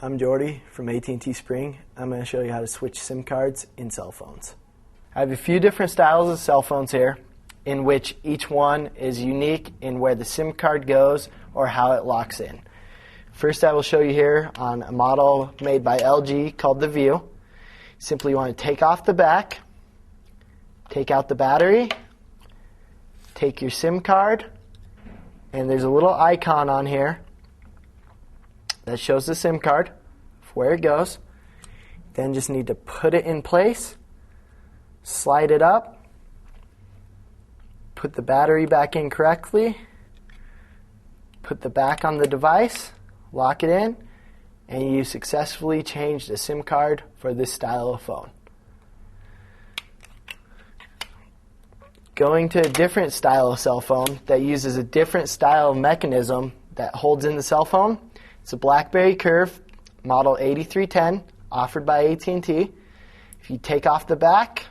I'm Jordy from AT&T Spring. I'm going to show you how to switch SIM cards in cell phones. I have a few different styles of cell phones here, in which each one is unique in where the SIM card goes or how it locks in. First, I will show you here on a model made by LG called the View. Simply you want to take off the back, take out the battery, take your SIM card, and there's a little icon on here that shows the SIM card, where it goes. Then just need to put it in place, slide it up, put the battery back in correctly, put the back on the device, lock it in, and you successfully changed the SIM card for this style of phone. Going to a different style of cell phone that uses a different style of mechanism that holds in the cell phone. It's a Blackberry Curve, model 8310, offered by AT&T. If you take off the back,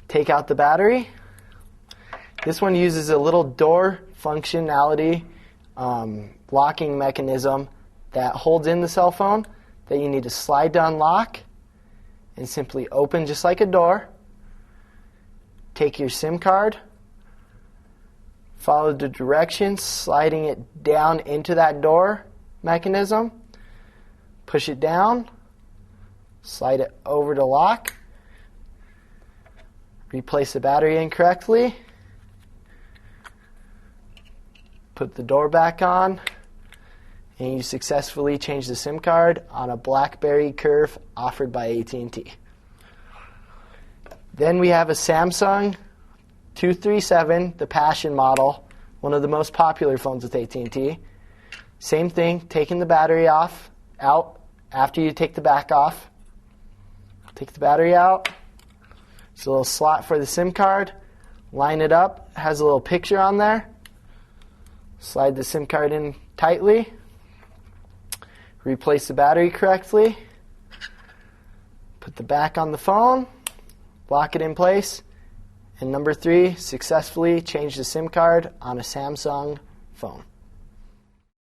take out the battery. This one uses a little door functionality locking mechanism that holds in the cell phone that you need to slide to unlock and simply open just like a door. Take your SIM card, follow the directions, sliding it down into that door mechanism, push it down, slide it over to lock, replace the battery in correctly, put the door back on, and you successfully change the SIM card on a Blackberry Curve offered by AT&T. Then we have a Samsung 237, the Passion model, one of the most popular phones with AT&T. Same thing, taking the battery out after you take the back off. Take the battery out. There's a little slot for the SIM card. Line it up, has a little picture on there. Slide the SIM card in tightly. Replace the battery correctly. Put the back on the phone. Lock it in place. And number 3, successfully change the SIM card on a Samsung phone.